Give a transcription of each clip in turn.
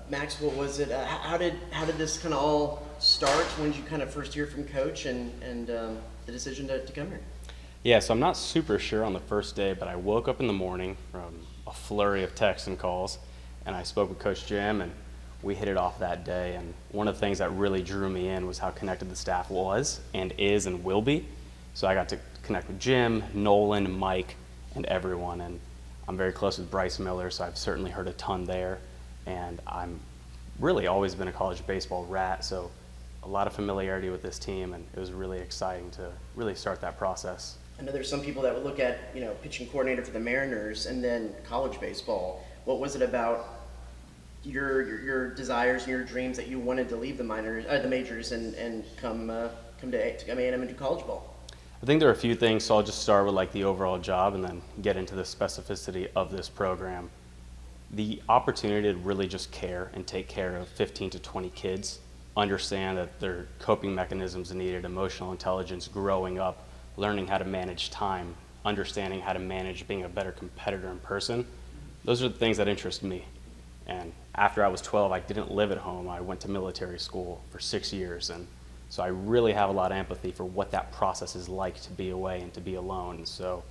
Max, what was it? How did this kind of all start? When did you kind of first hear from Coach and the decision to come here? Yeah, so I'm not super sure on the first day, but I woke up in the morning from a flurry of texts and calls, and I spoke with Coach Jim, and we hit it off that day. And one of the things that really drew me in was how connected the staff was and is and will be. So I got to connect with Jim, Nolan, Mike, and everyone. And I'm very close with Bryce Miller, so I've certainly heard a ton there. And I'm really always been a college baseball rat, so a lot of familiarity with this team, and it was really exciting to really start that process. I know there's some people that would look at, pitching coordinator for the Mariners and then college baseball. What was it about your desires and your dreams that you wanted to leave the majors and come to A&M and do college ball? I think there are a few things, so I'll just start with like the overall job and then get into the specificity of this program. The opportunity to really just care and take care of 15 to 20 kids, understand that their coping mechanisms are needed, emotional intelligence, growing up, learning how to manage time, understanding how to manage being a better competitor in person. Those are the things that interest me. And after I was 12, I didn't live at home. I went to military school for 6 years. And so I really have a lot of empathy for what that process is like to be away and to be alone. So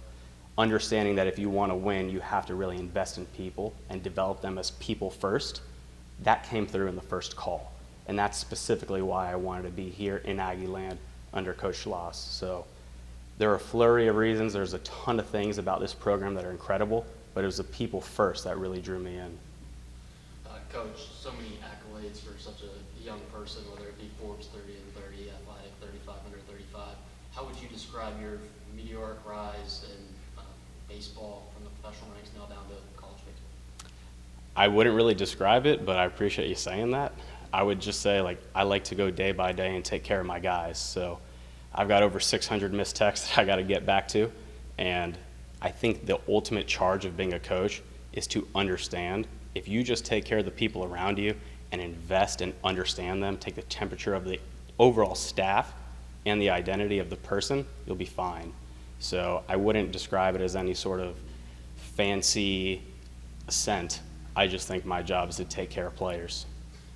understanding that if you want to win, you have to really invest in people and develop them as people first, that came through in the first call. And that's specifically why I wanted to be here in Aggie Land under Coach Schloss. So there are a flurry of reasons. There's a ton of things about this program that are incredible, but it was the people first that really drew me in. Coach, so many accolades for such a young person, whether it be Forbes 30 and 30, Athletic 35 under 35. How would you describe your meteoric rise in baseball from the professional ranks now down to college baseball? I wouldn't really describe it, but I appreciate you saying that. I would just say, I like to go day by day and take care of my guys. So I've got over 600 missed texts that I got to get back to. And I think the ultimate charge of being a coach is to understand. If you just take care of the people around you and invest and understand them, take the temperature of the overall staff and the identity of the person, you'll be fine. So I wouldn't describe it as any sort of fancy ascent. I just think my job is to take care of players.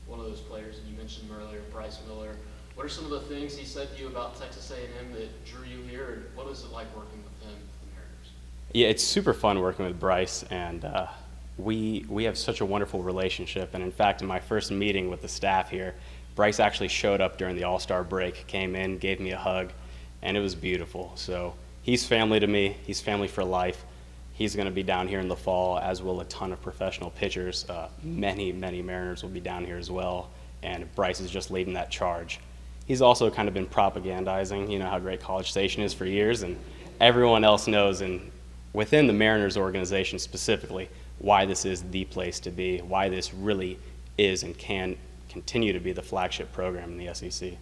One of those players, and you mentioned him earlier, Bryce Miller. What are some of the things he said to you about Texas A&M that drew you here, and what was it like working with him, the Mariners? Yeah, it's super fun working with Bryce, and we have such a wonderful relationship. And in fact, in my first meeting with the staff here, Bryce actually showed up during the All-Star break, came in, gave me a hug, and it was beautiful. So he's family to me. He's family for life. He's going to be down here in the fall, as will a ton of professional pitchers. Many Mariners will be down here as well, and Bryce is just leading that charge. He's also kind of been propagandizing, how great College Station is for years, and everyone else knows, and within the Mariners organization specifically, why this is the place to be, why this really is and can continue to be the flagship program in the SEC. I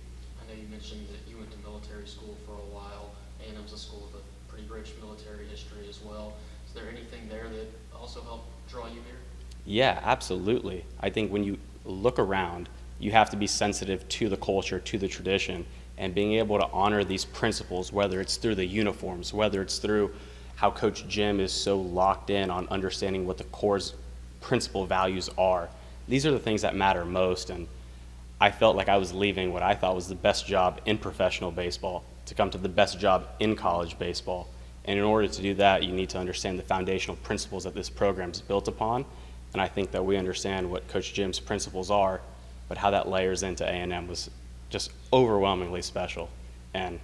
know you mentioned that you went to military school for a while. A&M's a school with a pretty rich military history as well. Is there anything there that also helped draw you here? Yeah, absolutely. I think when you look around, you have to be sensitive to the culture, to the tradition, and being able to honor these principles, whether it's through the uniforms, whether it's through how Coach Jim is so locked in on understanding what the core's principal values are. These are the things that matter most, and I felt like I was leaving what I thought was the best job in professional baseball to come to the best job in college baseball. And in order to do that, you need to understand the foundational principles that this program is built upon, and I think that we understand what Coach Jim's principles are, but how that layers into A&M was just overwhelmingly special. And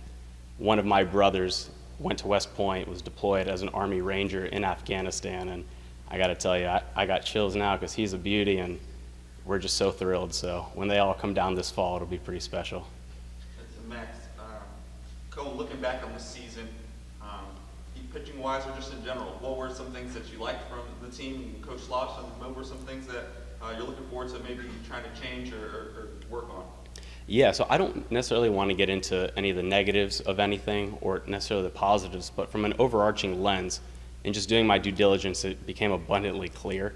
one of my brothers went to West Point, was deployed as an Army Ranger in Afghanistan, and I got to tell you, I got chills now because he's a beauty, and we're just so thrilled. So when they all come down this fall, it'll be pretty special. Max, Cole, looking back on this season, pitching-wise or just in general, what were some things that you liked from the team and Coach Schloss, and what were some things that you're looking forward to maybe trying to change or work on? Yeah, so I don't necessarily want to get into any of the negatives of anything or necessarily the positives, but from an overarching lens and just doing my due diligence, it became abundantly clear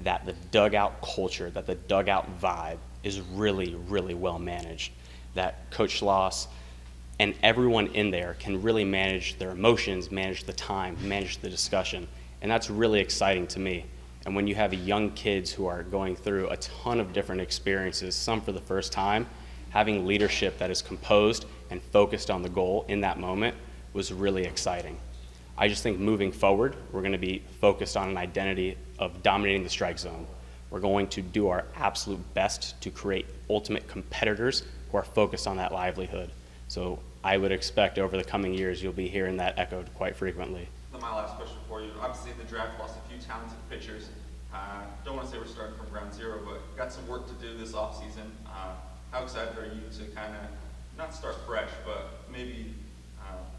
that the dugout culture, that the dugout vibe is really, really well managed, that Coach Schloss and everyone in there can really manage their emotions, manage the time, manage the discussion, and that's really exciting to me. And when you have young kids who are going through a ton of different experiences, some for the first time, having leadership that is composed and focused on the goal in that moment was really exciting. I just think moving forward, we're going to be focused on an identity of dominating the strike zone. We're going to do our absolute best to create ultimate competitors who are focused on that livelihood. So I would expect over the coming years you'll be hearing that echoed quite frequently. Then my last question for you. Obviously, the draft lost a few talented pitchers. Don't want to say we're starting from ground zero, but got some work to do this offseason. How excited are you to kind of not start fresh, but maybe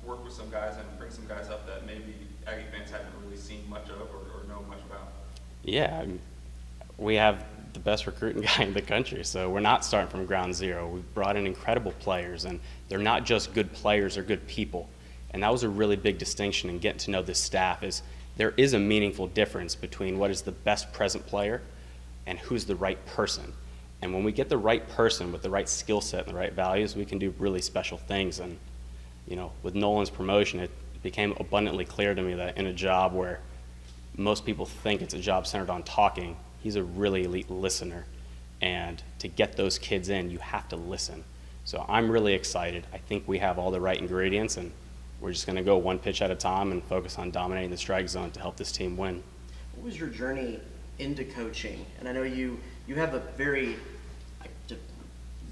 work with some guys and bring some guys up that maybe Aggie fans haven't really seen much of or know much about? Yeah, I mean, we have the best recruiting guy in the country, so we're not starting from ground zero. We've brought in incredible players, and they're not just good players, they're good people. And that was a really big distinction in getting to know this staff is there is a meaningful difference between what is the best present player and who's the right person. And when we get the right person with the right skill set and the right values, we can do really special things. And, you know, with Nolan's promotion, it became abundantly clear to me that in a job where most people think it's a job centered on talking, he's a really elite listener. And to get those kids in, you have to listen. So I'm really excited. I think we have all the right ingredients, and we're just going to go one pitch at a time and focus on dominating the strike zone to help this team win. What was your journey into coaching? And I know you have a very, to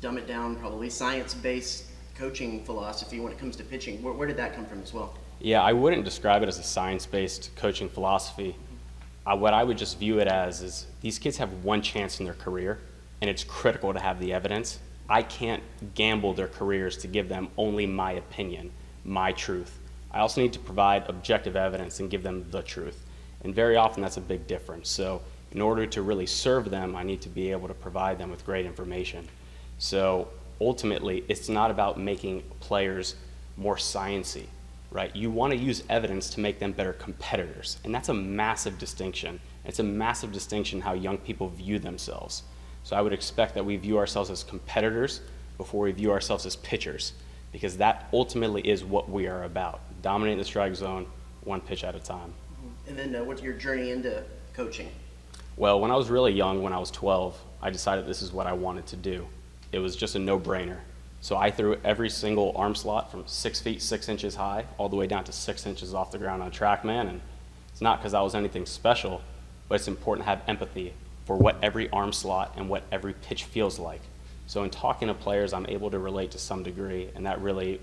dumb it down, probably science-based coaching philosophy when it comes to pitching. Where did that come from as well? Yeah, I wouldn't describe it as a science-based coaching philosophy. What I would just view it as is these kids have one chance in their career, and it's critical to have the evidence. I can't gamble their careers to give them only my opinion, my truth. I also need to provide objective evidence and give them the truth. And very often that's a big difference. So in order to really serve them, I need to be able to provide them with great information. So ultimately, it's not about making players more sciencey, right? You want to use evidence to make them better competitors. And that's a massive distinction. It's a massive distinction how young people view themselves. So I would expect that we view ourselves as competitors before we view ourselves as pitchers, because that ultimately is what we are about, dominating the strike zone one pitch at a time. And then what's your journey into coaching? Well, when I was really young, when I was 12, I decided this is what I wanted to do. It was just a no-brainer. So I threw every single arm slot from 6 feet 6 inches high all the way down to 6 inches off the ground on TrackMan, and it's not because I was anything special, but it's important to have empathy for what every arm slot and what every pitch feels like. So in talking to players, I'm able to relate to some degree, and that really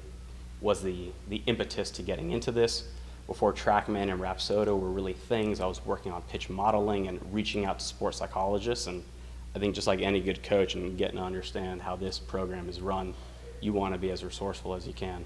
was the impetus to getting into this. Before TrackMan and Rapsodo were really things, I was working on pitch modeling and reaching out to sports psychologists, and I think just like any good coach and getting to understand how this program is run, you want to be as resourceful as you can.